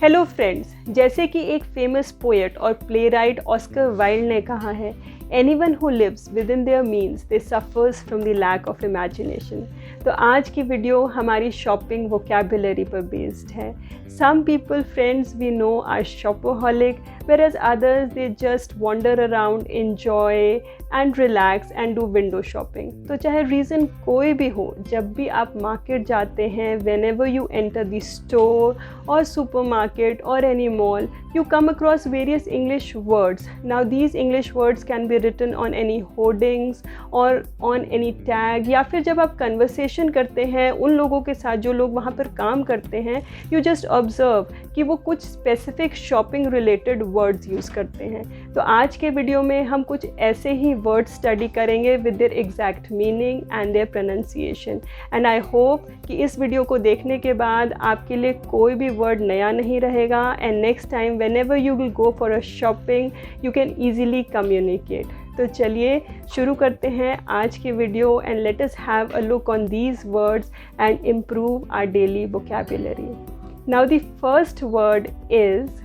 Hello friends, जैसे कि एक फेमस पोएट और प्लेराइट ऑस्कर वाइल्ड ने कहा है, anyone who lives within their means they suffers from the lack of imagination. तो आज की वीडियो हमारी शॉपिंग वोकैबुलरी पर बेस्ड है। Some people friends we know are shopaholic, whereas others they just wander around, enjoy and relax and do window shopping। तो चाहे reason कोई भी हो, जब भी आप मार्केट जाते हैं, whenever you enter the store or supermarket or any mall, you come across various English words. Now these English words can be written on any hoardings or on any tag, या फिर जब आप conversation करते हैं उन लोगों के साथ जो लोग वहाँ पर काम करते हैं, you just observe कि वो कुछ specific shopping related words use करते हैं। तो आज के वीडियो में हम कुछ ऐसे ही वर्ड स्टडी करेंगे with their exact meaning and their pronunciation. And I hope कि इस वीडियो को देखने के बाद आपके लिए कोई भी वर्ड नया नहीं रहेगा, and next time whenever you will go for a shopping you can easily communicate. तो चलिए शुरू करते हैं आज की video, and let us have a look on these words and improve our daily vocabulary. Now the first word is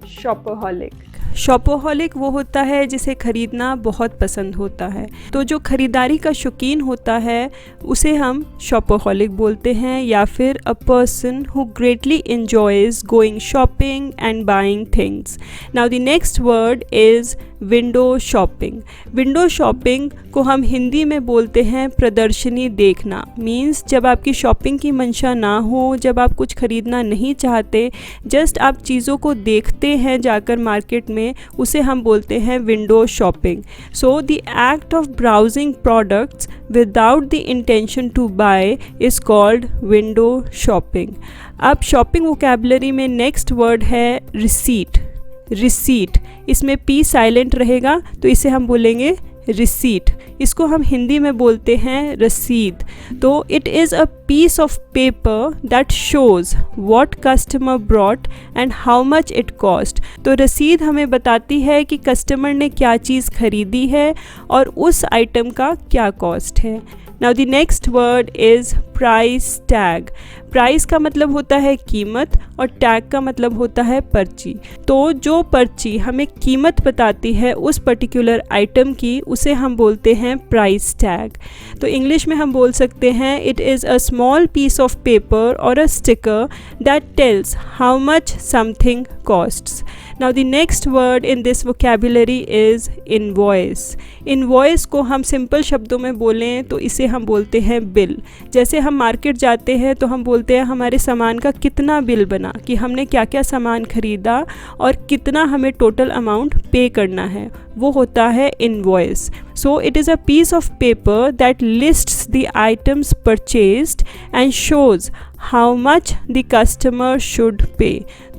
shopaholic. Shopaholic वो होता है जिसे ख़रीदना बहुत पसंद होता है। तो जो ख़रीदारी का शौकीन होता है उसे हम शॉपोहॉलिक बोलते हैं, या फिर a person who greatly enjoys going shopping and buying things. Now the next word is window shopping. Window shopping को हम हिंदी में बोलते हैं प्रदर्शनी देखना। मीन्स जब आपकी शॉपिंग की मंशा ना हो, जब आप कुछ ख़रीदना नहीं चाहते, जस्ट आप चीज़ों को देखते हैं जाकर मार्केट में, उसे हम बोलते हैं window shopping. So the act of browsing products without the intention to buy is called window shopping. अब शॉपिंग वोकैबुलरी में नेक्स्ट वर्ड है रिसीट। रिसीट, इसमें पी साइलेंट रहेगा तो इसे हम बोलेंगे रिसीट। इसको हम हिंदी में बोलते हैं रसीद। तो it is a piece of paper that shows what customer brought and how much it cost. तो रसीद हमें बताती है कि कस्टमर ने क्या चीज़ खरीदी है और उस आइटम का क्या कॉस्ट है। Now the next word is price tag. Price का मतलब होता है कीमत और टैग का मतलब होता है पर्ची। तो जो पर्ची हमें कीमत बताती है उस पर्टिकुलर आइटम की, उसे हम बोलते हैं प्राइस टैग। तो इंग्लिश में हम बोल सकते हैं it is a small piece of paper और a sticker that tells how much something costs. Now the next word in this vocabulary is invoice. Invoice को हम सिंपल शब्दों में बोलें तो इसे हम बोलते हैं बिल। जैसे हम मार्केट जाते हैं तो हम बोलते हैं हमारे सामान का कितना बिल बना, कि हमने क्या क्या सामान खरीदा और कितना हमें टोटल अमाउंट पे करना है, वो होता है invoice. So it is a piece of paper that lists the items purchased and shows how much the customer should pay.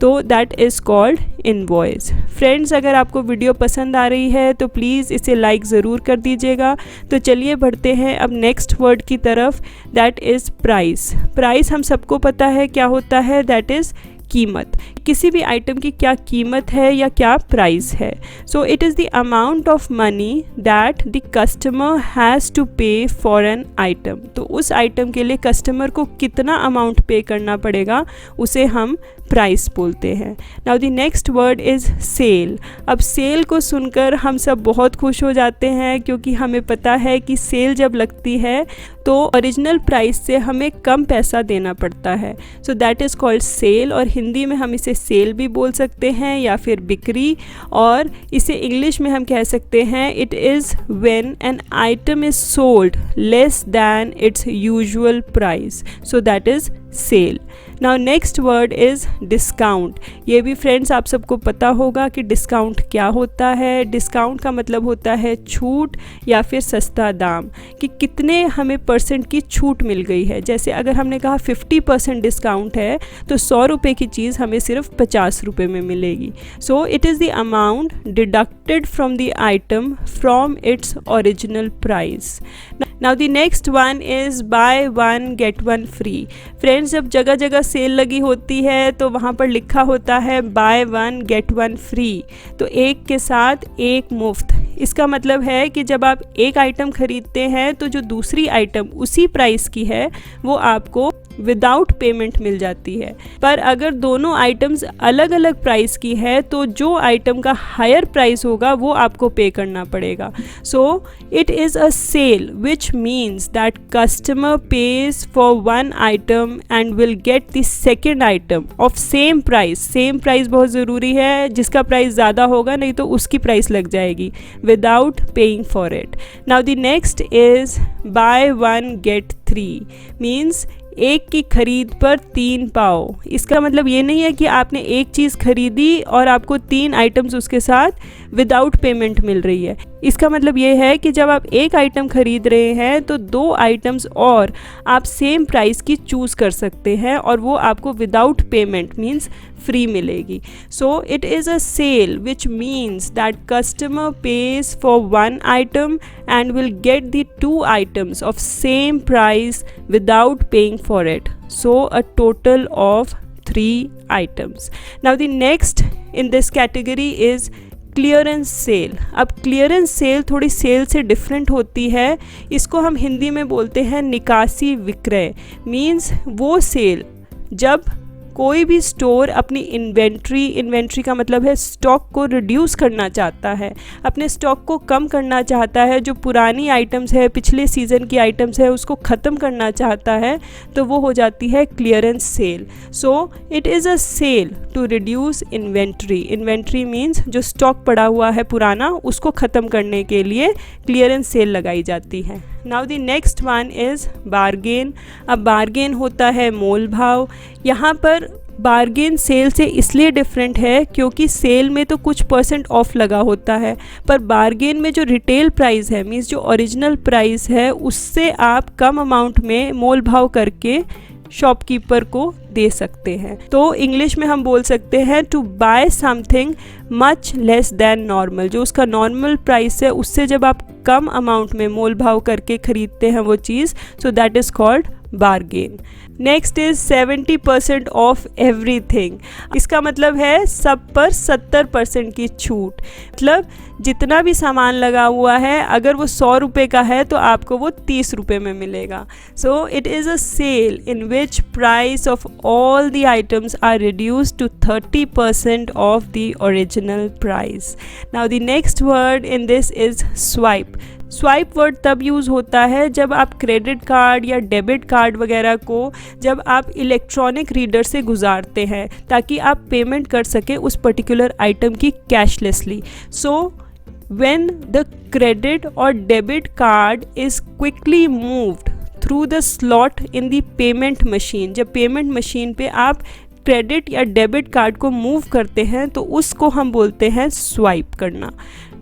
तो that is called invoice. Friends, अगर आपको वीडियो पसंद आ रही है तो प्लीज़ इसे लाइक ज़रूर कर दीजिएगा। तो चलिए बढ़ते हैं अब नेक्स्ट वर्ड की तरफ, दैट इज़ प्राइस। प्राइस हम सबको पता है क्या होता है, दैट इज़ कीमत। किसी भी आइटम की क्या कीमत है या क्या प्राइस है। So it is the amount of money that the customer has to pay for an item. तो उस आइटम के लिए कस्टमर को कितना अमाउंट पे करना पड़ेगा, उसे हम प्राइस बोलते हैं। Now the next word is sale. अब सेल को सुनकर हम सब बहुत खुश हो जाते हैं, क्योंकि हमें पता है कि सेल जब लगती है तो ओरिजिनल प्राइस से हमें कम पैसा देना पड़ता है। So that is called sale, और हिंदी में हम इसे सेल भी बोल सकते हैं या फिर बिक्री, और इसे इंग्लिश में हम कह सकते हैं it is when an item is sold less than its usual price. So that is sale. Now next word is discount. ये भी फ्रेंड्स आप सबको पता होगा कि डिस्काउंट क्या होता है। डिस्काउंट का मतलब होता है छूट या फिर सस्ता दाम, कि कितने हमें परसेंट की छूट मिल गई है। जैसे अगर हमने कहा 50% डिस्काउंट है तो 100 रुपये की चीज़ हमें सिर्फ 50 रुपये में मिलेगी। So it is the amount deducted from the item from its original price. Now the next one is by one get one free. Friends, जब जगह जगह सेल लगी होती है तो वहाँ पर लिखा होता है by one get one free, तो एक के साथ एक मुफ्त। इसका मतलब है कि जब आप एक आइटम खरीदते हैं तो जो दूसरी आइटम उसी प्राइस की है वो आपको विदाउट पेमेंट मिल जाती है। पर अगर दोनों आइटम्स अलग अलग प्राइस की है तो जो आइटम का हायर प्राइस होगा वो आपको पे करना पड़ेगा। So it is a sale which means that customer pays for one item and will get the second item of same price. Same price बहुत ज़रूरी है, जिसका प्राइस ज़्यादा होगा नहीं तो उसकी प्राइस लग जाएगी, without paying for it. Now the next is by one get 3 means एक की खरीद पर 3 पाओ। इसका मतलब ये नहीं है कि आपने एक चीज़ खरीदी और आपको 3 आइटम्स उसके साथ विदाउट पेमेंट मिल रही है। इसका मतलब ये है कि जब आप एक आइटम खरीद रहे हैं तो 2 आइटम्स और आप सेम प्राइस की चूज़ कर सकते हैं और वो आपको विदाउट पेमेंट मीन्स फ्री मिलेगी। So it is a sale which means that customer pays for one item and will get the 2 items of same price without paying for it. So a total of 3 items. Now the next in this category is clearance sale. अब clearance sale थोड़ी sale से different होती है। इसको हम हिंदी में बोलते हैं निकासी विक्रय। मीन्स वो सेल जब कोई भी स्टोर अपनी इन्वेंट्री का मतलब है स्टॉक को रिड्यूस करना चाहता है, अपने स्टॉक को कम करना चाहता है, जो पुरानी आइटम्स है, पिछले सीज़न की आइटम्स है, उसको ख़त्म करना चाहता है, तो वो हो जाती है clearance sale. So it is a sale to reduce inventory means जो स्टॉक पड़ा हुआ है पुराना, उसको ख़त्म करने के लिए क्लियरेंस सेल लगाई जाती है। Now the next one is bargain. अब बारगेन होता है मोल भाव। यहाँ पर बारगेन सेल से इसलिए डिफरेंट है क्योंकि सेल में तो कुछ % ऑफ लगा होता है, पर बारगेन में जो रिटेल प्राइस है मीन्स जो ओरिजिनल प्राइस है उससे आप कम अमाउंट में मोल भाव करके शॉपकीपर को दे सकते हैं। तो इंग्लिश में हम बोल सकते हैं to buy something much less than normal. जो उसका नॉर्मल प्राइस है उससे जब आप कम अमाउंट में मोल भाव करके ख़रीदते हैं वो चीज़, so that is called bargain. Next is 70% off everything. इसका मतलब है सब पर 70% की छूट। मतलब जितना भी सामान लगा हुआ है अगर वो 100 रुपये का है तो आपको वो 30 रुपये में मिलेगा। So it is a sale in which price of all the items are reduced to 30% of the original price. Now the next word in this is swipe. Swipe word तब यूज़ होता है जब आप क्रेडिट कार्ड या debit card वगैरह को जब आप इलेक्ट्रॉनिक रीडर से गुजारते हैं ताकि आप पेमेंट कर सकें उस पर्टिकुलर आइटम की कैशलेसली। सो when the credit or debit card is quickly moved through the slot in the payment machine, जब पेमेंट मशीन पे आप क्रेडिट या डेबिट कार्ड को मूव करते हैं तो उसको हम बोलते हैं स्वाइप करना।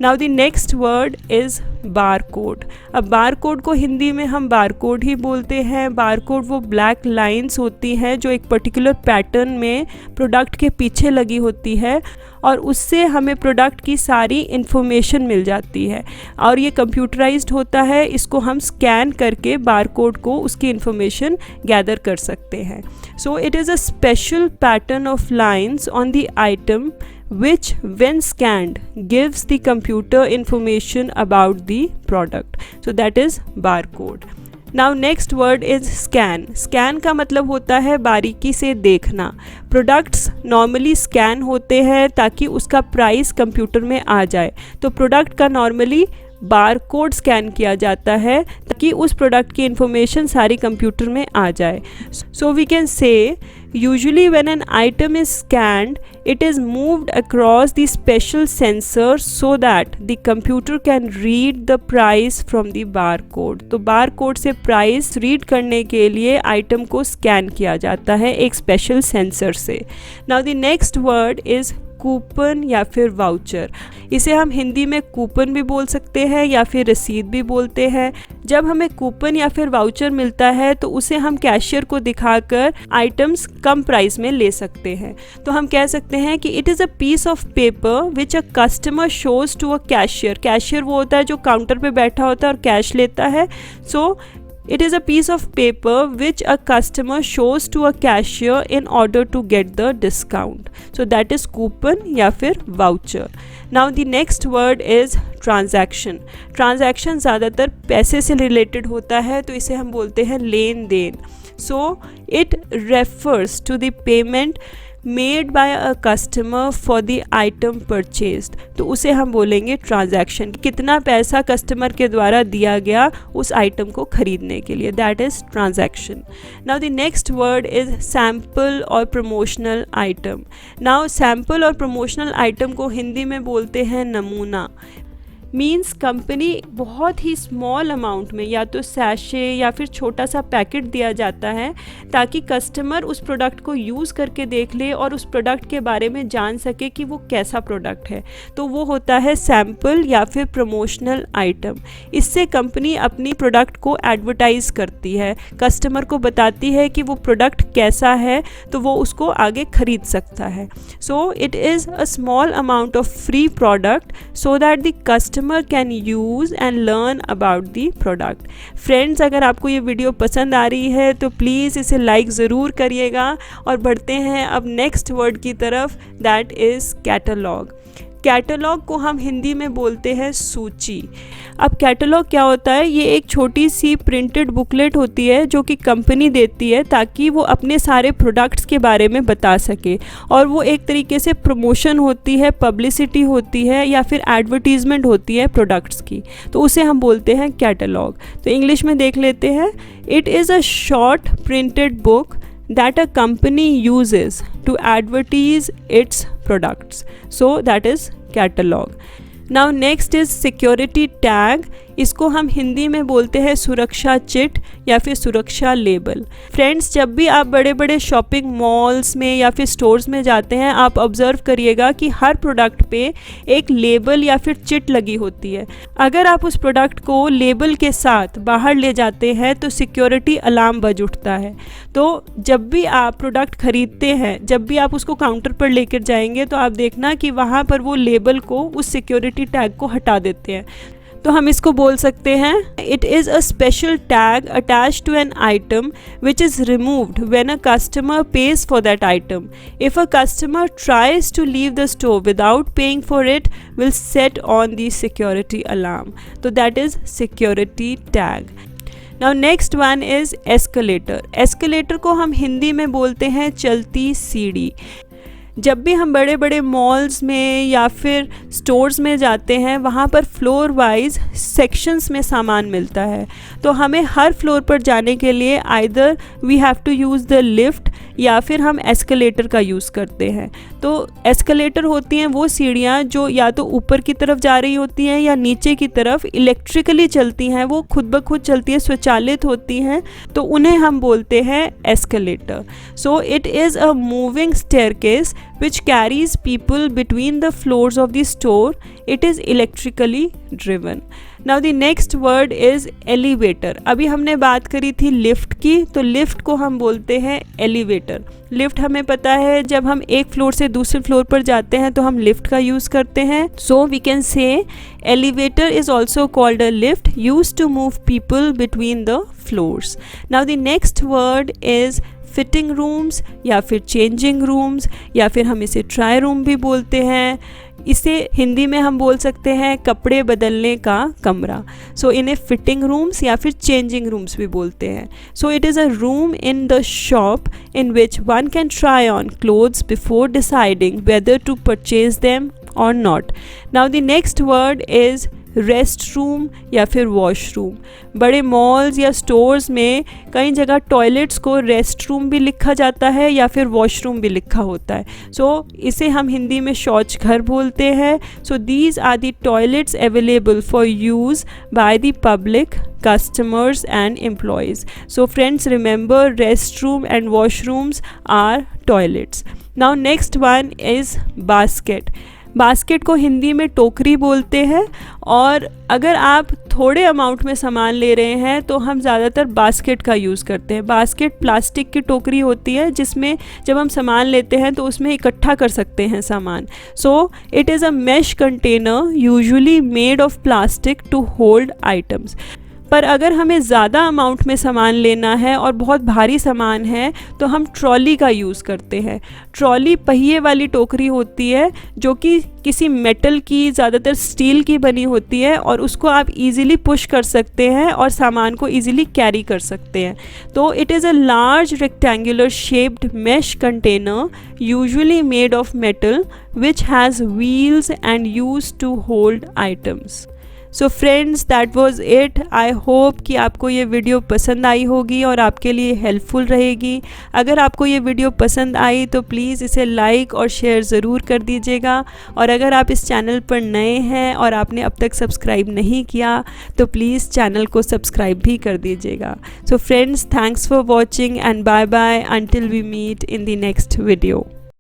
Now the next word is bar code. अब बार कोड को हिंदी में हम बार कोड ही बोलते हैं। बार कोड वो ब्लैक लाइंस होती हैं जो एक पर्टिकुलर पैटर्न में प्रोडक्ट के पीछे लगी होती है और उससे हमें प्रोडक्ट की सारी इन्फॉर्मेशन मिल जाती है और ये कंप्यूटराइज्ड होता है। इसको हम स्कैन करके बार कोड को उसकी इन्फॉर्मेशन गैदर कर सकते हैं। So it is a special pattern of lines on the item which when scanned gives the computer information about the product. So that is barcode. Now next word is scan. Scan का मतलब होता है बारीकी से देखना। Products normally scan होते हैं ताकि उसका प्राइस कंप्यूटर में आ जाए। तो प्रोडक्ट का नॉर्मली बार कोड स्कैन किया जाता है ताकि उस प्रोडक्ट की इंफॉर्मेशन सारी कंप्यूटर में आ जाए। So we can say usually when an item is scanned it is moved across the special sensor so that the computer can read the price from the barcode. तो barcode से price read करने के लिए item को scan किया जाता है एक स्पेशल सेंसर से। Now the next word is coupon या फिर वाउचर। इसे हम हिंदी में कूपन भी बोल सकते हैं या फिर रसीद भी बोलते हैं। जब हमें कूपन या फिर वाउचर मिलता है तो उसे हम कैशियर को दिखाकर आइटम्स कम प्राइस में ले सकते हैं। तो हम कह सकते हैं कि it is a piece of paper which a customer shows to a cashier. Cashier वो होता है जो काउंटर पे बैठा होता है और कैश लेता है। सो it is a piece of paper which a customer shows to a cashier in order to get the discount. So that is coupon या फिर voucher. Now the next word is transaction. Transaction ज़्यादातर पैसे से related होता है तो इसे हम बोलते हैं लेन देन। So it refers to the payment made by a customer for the item purchased. तो उसे हम बोलेंगे ट्रांजैक्शन, कितना पैसा कस्टमर के द्वारा दिया गया उस आइटम को खरीदने के लिए, that is transaction. Now the next word is sample और प्रमोशनल आइटम। नाउ सैम्पल और प्रमोशनल आइटम को हिंदी में बोलते हैं नमूना। मीन्स कंपनी बहुत ही स्मॉल अमाउंट में या तो सैशे या फिर छोटा सा पैकेट दिया जाता है ताकि कस्टमर उस प्रोडक्ट को यूज़ करके देख ले और उस प्रोडक्ट के बारे में जान सके कि वो कैसा प्रोडक्ट है। तो वो होता है सैम्पल या फिर प्रमोशनल आइटम। इससे कंपनी अपनी प्रोडक्ट को एडवर्टाइज़ करती है, कस्टमर को बताती है कि वो प्रोडक्ट कैसा है तो वो उसको आगे खरीद सकता है। So it is a small amount of free product so that the customer can use and learn about the product. Friends, अगर आपको ये वीडियो पसंद आ रही है तो प्लीज़ इसे लाइक ज़रूर करिएगा। और बढ़ते हैं अब नेक्स्ट वर्ड की तरफ, दैट इज़ कैटलॉग। कैटलॉग को हम हिंदी में बोलते हैं सूची। अब कैटलॉग क्या होता है? ये एक छोटी सी प्रिंटेड बुकलेट होती है जो कि कंपनी देती है ताकि वो अपने सारे प्रोडक्ट्स के बारे में बता सके, और वो एक तरीके से प्रमोशन होती है, पब्लिसिटी होती है या फिर एडवर्टीज़मेंट होती है प्रोडक्ट्स की, तो उसे हम बोलते हैं कैटलॉग। तो इंग्लिश में देख लेते हैं, it is a short printed book that a company uses to advertise its products. So that is catalog. Now next is security tag. इसको हम हिंदी में बोलते हैं सुरक्षा चिट या फिर सुरक्षा लेबल। फ्रेंड्स, जब भी आप बड़े बड़े शॉपिंग मॉल्स में या फिर स्टोर्स में जाते हैं, आप ऑब्ज़र्व करिएगा कि हर प्रोडक्ट पे एक लेबल या फिर चिट लगी होती है। अगर आप उस प्रोडक्ट को लेबल के साथ बाहर ले जाते हैं तो सिक्योरिटी अलार्म बज उठता है। तो जब भी आप प्रोडक्ट खरीदते हैं, जब भी आप उसको काउंटर पर लेकर जाएंगे तो आप देखना कि वहाँ पर वो लेबल को, उस सिक्योरिटी टैग को हटा देते हैं। तो हम इसको बोल सकते हैं, it is a special tag attach to an item which is removed when a customer pays for that item. If a customer tries to leave the store without paying for it will set on the security alarm. तो that is security tag. Now next one is escalator. Escalator को हम हिंदी में बोलते हैं चलती सीढ़ी। जब भी हम बड़े बड़े मॉल्स में या फिर स्टोर्स में जाते हैं, वहाँ पर फ्लोर वाइज सेक्शंस में सामान मिलता है, तो हमें हर फ्लोर पर जाने के लिए either we have to use the lift या फिर हम एस्केलेटर का यूज़ करते हैं। तो एस्केलेटर होती हैं वो सीढ़ियाँ जो या तो ऊपर की तरफ जा रही होती हैं या नीचे की तरफ इलेक्ट्रिकली चलती हैं, वो खुद ब खुद चलती हैं, स्वचालित होती हैं, तो उन्हें हम बोलते हैं escalator. So it is a moving staircase which carries people between the floors of the store. It is electrically driven. Now the next word is elevator. अभी हमने बात करी थी लिफ्ट की, तो लिफ्ट को हम बोलते हैं एलिवेटर। लिफ्ट हमें पता है जब हम एक फ्लोर से दूसरे फ्लोर पर जाते हैं तो हम लिफ्ट का यूज़ करते हैं। So we can say elevator is also called a lift used to move people between the floors. Now the next word is fitting rooms या फिर चेंजिंग रूम्स या फिर हम इसे ट्राई रूम भी बोलते हैं। इसे हिंदी में हम बोल सकते हैं कपड़े बदलने का कमरा। सो इन्हें फिटिंग रूम्स या फिर चेंजिंग रूम्स भी बोलते हैं। So it is a room in the shop in which one can try on clothes before deciding whether to purchase them और not. Now the next word is rest room या फिर washroom. बड़े malls या stores में कई जगह toilets को rest room भी लिखा जाता है या फिर वॉशरूम भी लिखा होता है। सो इसे हम हिंदी में शौच घर बोलते हैं। So these are the toilets available for use by the public, customers and employees. So friends, remember restroom and washrooms are toilets. Now next one is basket. Basket को हिंदी में टोकरी बोलते हैं, और अगर आप थोड़े अमाउंट में सामान ले रहे हैं तो हम ज़्यादातर बास्केट का यूज़ करते हैं। बास्केट प्लास्टिक की टोकरी होती है जिसमें जब हम सामान लेते हैं तो उसमें इकट्ठा कर सकते हैं सामान। So it is a mesh container usually made of plastic to hold items. पर अगर हमें ज़्यादा अमाउंट में सामान लेना है और बहुत भारी सामान है तो हम ट्रॉली का यूज़ करते हैं। ट्रॉली पहिए वाली टोकरी होती है जो कि किसी मेटल की, ज़्यादातर स्टील की बनी होती है, और उसको आप इजीली पुश कर सकते हैं और सामान को इजीली कैरी कर सकते हैं। तो it is a large rectangular shaped mesh container usually made of metal which has wheels and used to hold items. So friends, that was it. I hope कि आपको ये वीडियो पसंद आई होगी और आपके लिए हेल्पफुल रहेगी। अगर आपको ये वीडियो पसंद आई तो प्लीज़ इसे लाइक और शेयर ज़रूर कर दीजिएगा, और अगर आप इस चैनल पर नए हैं और आपने अब तक सब्सक्राइब नहीं किया तो प्लीज़ चैनल को सब्सक्राइब भी कर दीजिएगा। So friends, thanks for watching and bye bye until we meet in the next video.